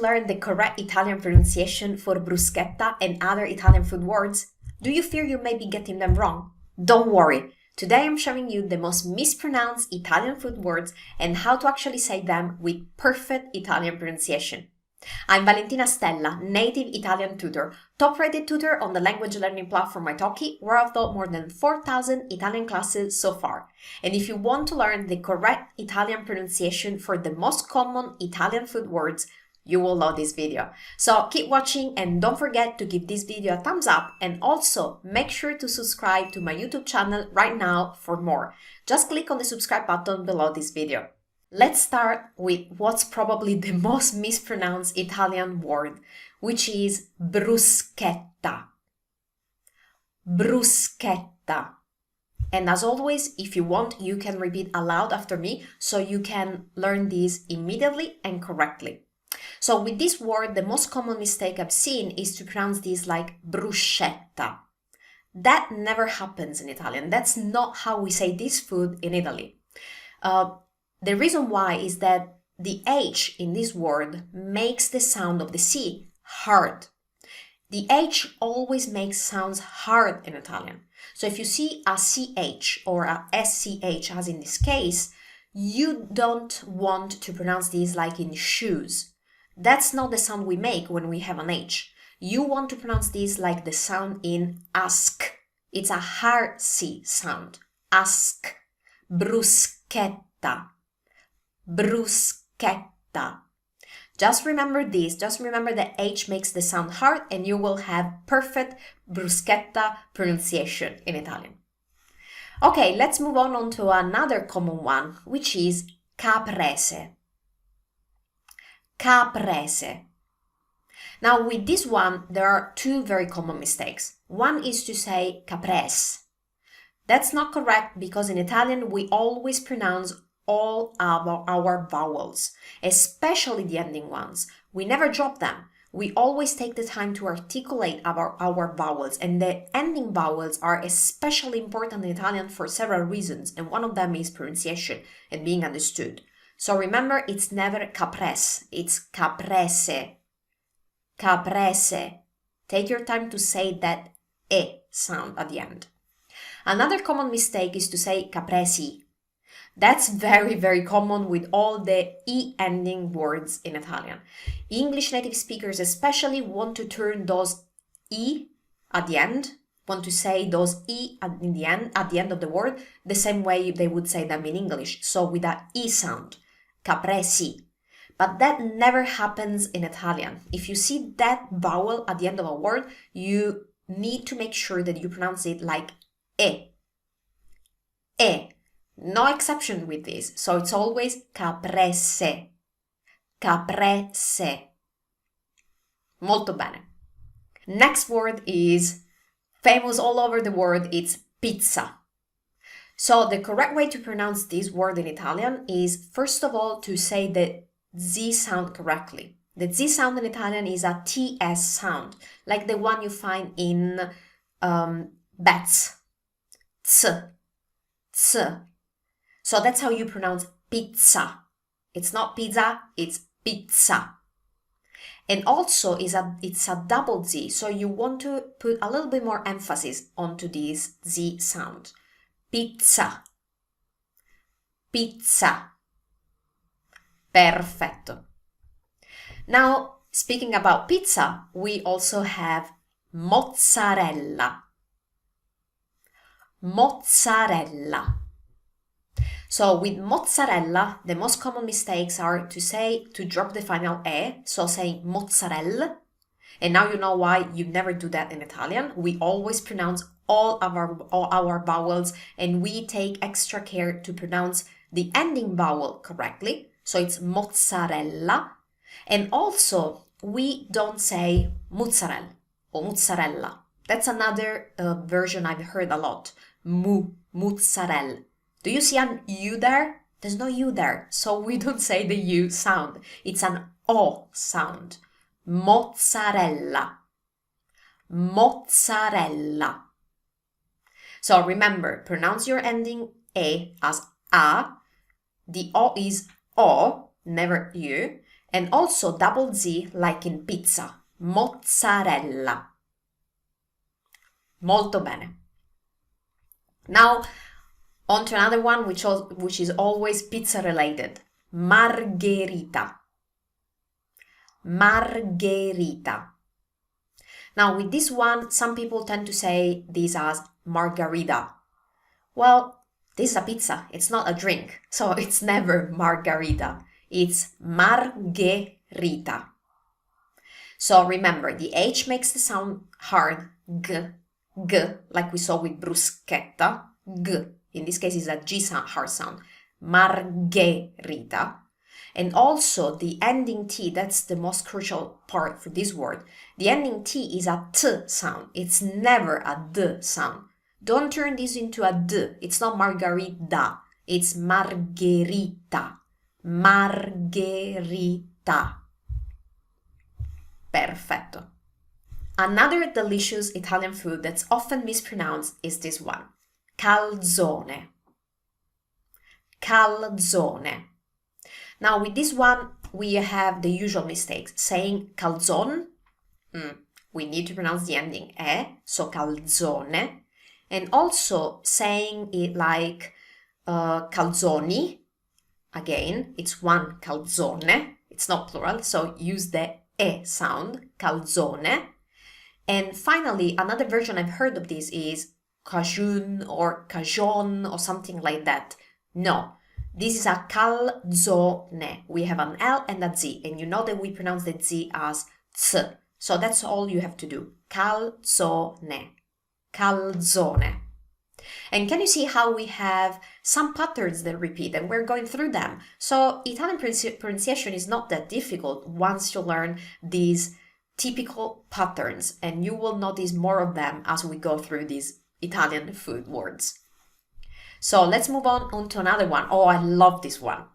learn the correct Italian pronunciation for bruschetta and other Italian food words? Do you fear you may be getting them wrong? Don't worry. Today I'm showing you the most mispronounced Italian food words and how to actually say them with perfect Italian pronunciation. I'm Valentina Stella, native Italian tutor, top-rated tutor on the language learning platform 𝗏𝗏𝗏𝗏, where I've taught more than 4,000 Italian classes so far. And if you want to learn the correct Italian pronunciation for the most common Italian food words, you will love this video. So keep watching and don't forget to give this video a thumbs up, and also make sure to subscribe to my YouTube channel right now for more. Just click on the subscribe button below this video. Let's start with what's probably the most mispronounced Italian word, which is bruschetta. Bruschetta. And as always, if you want, you can repeat aloud after me so you can learn this immediately and correctly. So with this word, the most common mistake I've seen is to pronounce this like bruschetta. That never happens in Italian. That's not how we say this food in Italy. The reason why is that the H in this word makes the sound of the C hard. The H always makes sounds hard in Italian. So if you see a CH or a SCH, as in this case, you don't want to pronounce this like in shoes. That's not the sound we make when we have an H. You want to pronounce this like the sound in ask. It's a hard C sound. Ask. Bruschetta. Bruschetta. Just remember this. Just remember that H makes the sound hard and you will have perfect bruschetta pronunciation in Italian. Okay, let's move on to another common one, which is caprese. Caprese. Now with this one, there are two very common mistakes. One is to say caprese. That's not correct because in Italian we always pronounce all our vowels, especially the ending ones. We never drop them. We always take the time to articulate our vowels, and the ending vowels are especially important in Italian for several reasons, and one of them is pronunciation and being understood. So remember, it's never caprese, it's caprese. Caprese. Take your time to say that E sound at the end. Another common mistake is to say capresi. That's very, very common with all the E ending words in Italian. English native speakers especially want to turn those E at the end, want to say those E at the end of the word, the same way they would say them in English, so with that E sound, capresi. But that never happens in Italian. If you see that vowel at the end of a word, you need to make sure that you pronounce it like E. E. No exception with this, so it's always caprese. Caprese. Molto bene. Next word is famous all over the world, it's pizza. So the correct way to pronounce this word in Italian is, first of all, to say the Z sound correctly. The Z sound in Italian is a TS sound, like the one you find in bats. Ts. Ts. So that's how you pronounce pizza. It's not pizza, it's pizza. And also it's a double Z, so you want to put a little bit more emphasis onto this Z sound. Pizza. Pizza. Perfetto. Now, speaking about pizza, we also have mozzarella. Mozzarella. So with mozzarella, the most common mistakes are to drop the final E, so saying mozzarella. And now you know why you never do that in Italian. We always pronounce all our vowels, and we take extra care to pronounce the ending vowel correctly. So it's mozzarella. And also, we don't say mozzarella or mozzarella. That's another version I've heard a lot. Mozzarella. Do you see an U there? There's no U there, so we don't say the U sound. It's an O sound. Mozzarella. Mozzarella. So remember, pronounce your ending E as A. The O is O, never U. And also double Z like in pizza, mozzarella. Molto bene. Now, on to another one which is always pizza related. Margherita. Margherita. Now, with this one, some people tend to say this as margarita. Well, this is a pizza, it's not a drink, so it's never margarita. It's margherita. So remember, the H makes the sound hard, G, like we saw with bruschetta, G. In this case, it's a G sound, hard sound. Margherita. And also the ending T, that's the most crucial part for this word. The ending T is a T sound. It's never a D sound. Don't turn this into a D. It's not margarita. It's margherita. Margherita. Perfetto. Another delicious Italian food that's often mispronounced is this one. Calzone. Calzone. Now with this one, we have the usual mistakes. Saying calzone, we need to pronounce the ending E, so calzone. And also saying it like calzoni, again, it's one calzone, it's not plural, so use the E sound, calzone. And finally, another version I've heard of this is cajun or cajon or something like that. No, this is a calzone. We have an L and a Z, and you know that we pronounce the Z as ts. So that's all you have to do. Calzone. Calzone. And can you see how we have some patterns that repeat, and we're going through them? So Italian pronunciation is not that difficult once you learn these typical patterns, and you will notice more of them as we go through these Italian food words. So let's move on to another one. Oh, I love this one.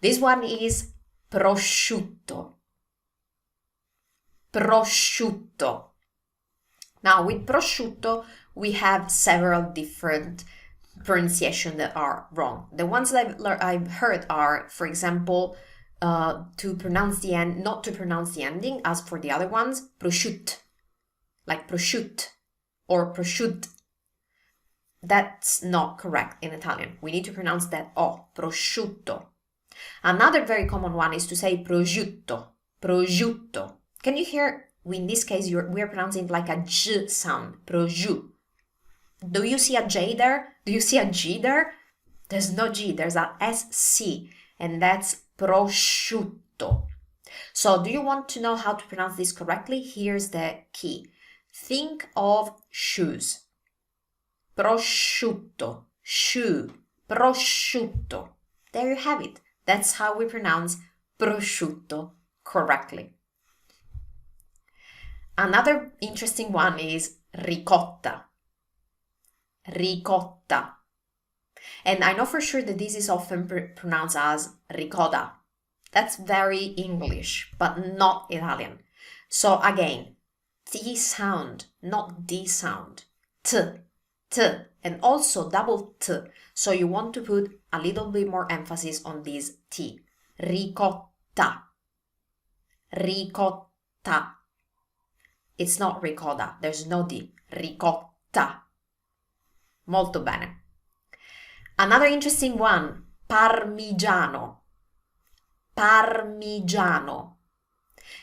This one is prosciutto. Prosciutto. Now with prosciutto, we have several different pronunciations that are wrong. The ones that I've heard are, for example, to pronounce the end, not to pronounce the ending, as for the other ones, prosciutto, like prosciutto or prosciutto. That's not correct in Italian. We need to pronounce that O, prosciutto. Another very common one is to say prosciutto, prosciutto. Can you hear, in this case, we're pronouncing like a J sound, prosciutto. Do you see a J there? Do you see a G there? There's no G, there's a SC, and that's prosciutto. So do you want to know how to pronounce this correctly? Here's the key. Think of shoes. Prosciutto, shoe, prosciutto. There you have it. That's how we pronounce prosciutto correctly. Another interesting one is ricotta. Ricotta. And I know for sure that this is often pronounced as ricotta. That's very English, but not Italian. So again, T sound, not D sound. T, T, and also double T. So you want to put a little bit more emphasis on this T. Ricotta. Ricotta. It's not ricotta, there's no D. Ricotta. Molto bene. Another interesting one, parmigiano. Parmigiano.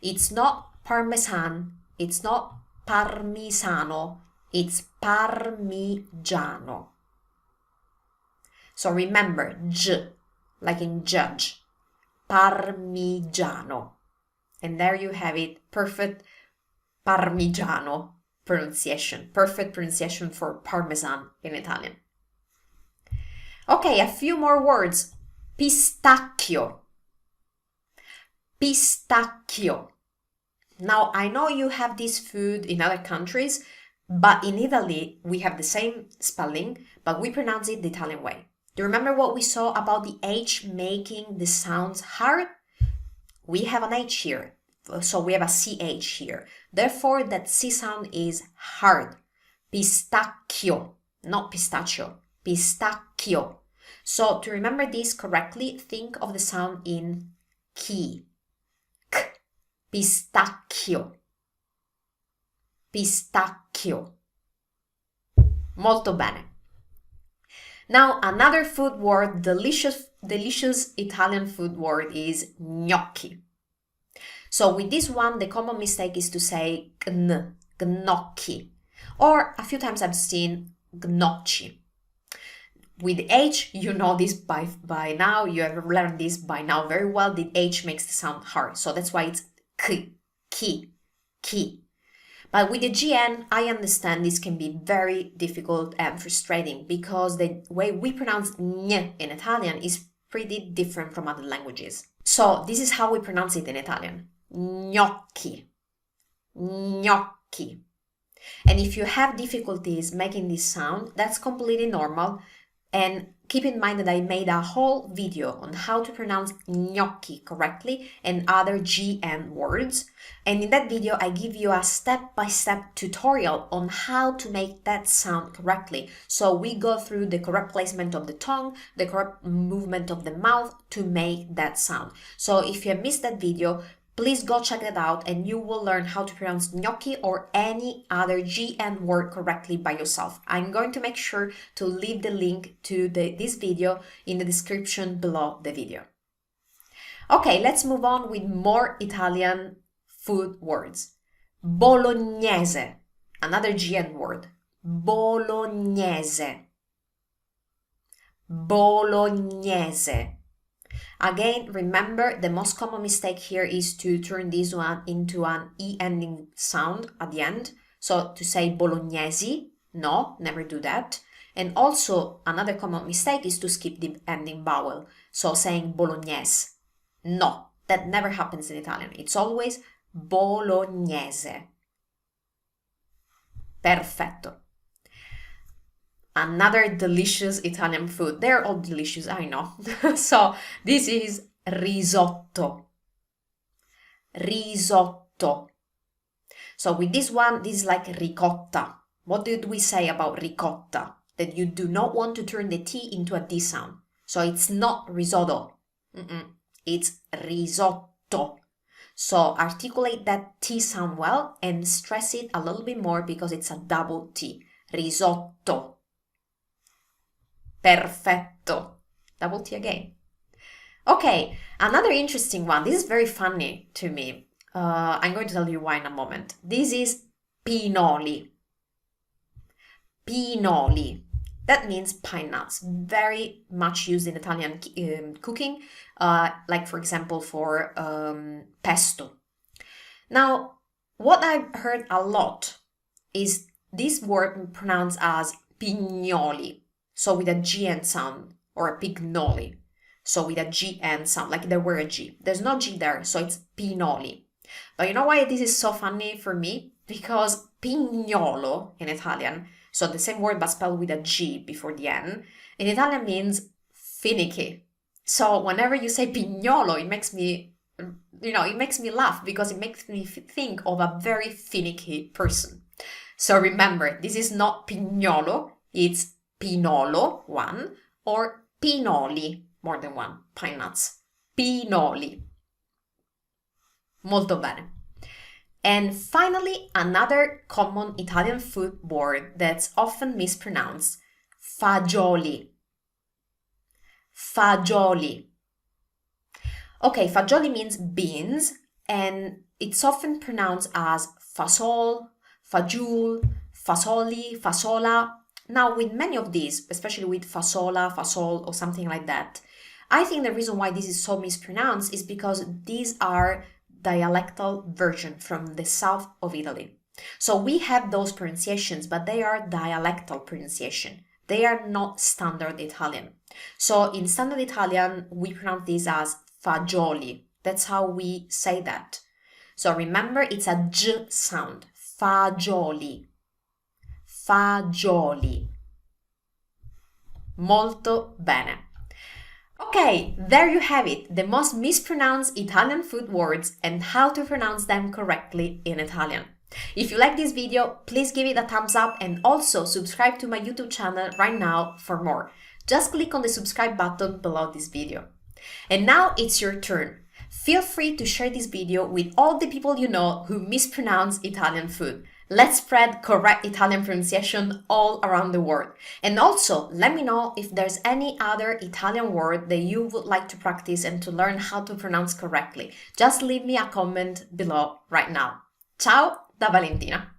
It's not parmesan, it's not parmisano, it's parmigiano. So remember, J, like in judge. Parmigiano. And there you have it, perfect parmigiano pronunciation. Perfect pronunciation for parmesan in Italian. Okay, a few more words. Pistacchio. Pistacchio. Now, I know you have this food in other countries, but in Italy, we have the same spelling, but we pronounce it the Italian way. Do you remember what we saw about the H making the sounds hard? We have an H here, so we have a CH here. Therefore, that C sound is hard. Pistacchio, not pistachio. Pistacchio. So to remember this correctly, think of the sound in chi. pistacchio, pistacchio. Molto bene. Now another food word, delicious Italian food word is gnocchi. So with this one, the common mistake is to say gnocchi, or a few times I've seen gnocchi. With H, you know this by now, you have learned this by now very well. The H makes the sound hard, so that's why it's ki. But with the GN, I understand this can be very difficult and frustrating because the way we pronounce ñ in Italian is pretty different from other languages. So this is how we pronounce it in Italian. Gnocchi, gnocchi. And if you have difficulties making this sound, that's completely normal. And keep in mind that I made a whole video on how to pronounce gnocchi correctly and other GN words. And in that video, I give you a step-by-step tutorial on how to make that sound correctly. So we go through the correct placement of the tongue, the correct movement of the mouth to make that sound. So if you have missed that video, please go check it out and you will learn how to pronounce gnocchi or any other GN word correctly by yourself. I'm going to make sure to leave the link to this video in the description below the video. Okay, let's move on with more Italian food words. Bolognese, another GN word. Bolognese. Bolognese. Again, remember, the most common mistake here is to turn this one into an E ending sound at the end. So to say bolognese, no, never do that. And also, another common mistake is to skip the ending vowel. So saying bolognese, no, that never happens in Italian. It's always bolognese. Perfetto. Another delicious Italian food. They're all delicious, I know. So this is risotto. Risotto. So with this one, this is like ricotta. What did we say about ricotta? That you do not want to turn the T into a D sound. So it's not risotto. It's risotto. So articulate that T sound well and stress it a little bit more because it's a double T. Risotto. Perfetto. Double T again. Okay, another interesting one. This is very funny to me. I'm going to tell you why in a moment. This is pinoli. Pinoli. That means pine nuts. Very much used in Italian cooking, like for example for pesto. Now, what I've heard a lot is this word pronounced as pignoli. So with a GN sound, or a pignoli. So with a GN sound, like there were a G. There's no G there, so it's pinoli. But you know why this is so funny for me? Because pignolo in Italian, so the same word but spelled with a G before the N, in Italian means finicky. So whenever you say pignolo, it makes me, it makes me laugh because it makes me think of a very finicky person. So remember, this is not pignolo, it's pinolo, one, or pinoli, more than one, pine nuts. Pinoli. Molto bene. And finally, another common Italian food word that's often mispronounced, fagioli. Fagioli. Okay, fagioli means beans, and it's often pronounced as fasol, fagiul, fasoli, fasola. Now, with many of these, especially with fasola, fasol, or something like that, I think the reason why this is so mispronounced is because these are dialectal version from the south of Italy. So we have those pronunciations, but they are dialectal pronunciation. They are not standard Italian. So in standard Italian, we pronounce this as fagioli. That's how we say that. So remember, it's a J sound. Fagioli. Fagioli. Molto bene. Okay, there you have it, the most mispronounced Italian food words and how to pronounce them correctly in Italian. If you like this video, please give it a thumbs up and also subscribe to my YouTube channel right now for more. Just click on the subscribe button below this video. And now it's your turn. Feel free to share this video with all the people you know who mispronounce Italian food. Let's spread correct Italian pronunciation all around the world. And also, let me know if there's any other Italian word that you would like to practice and to learn how to pronounce correctly. Just leave me a comment below right now. Ciao da Valentina!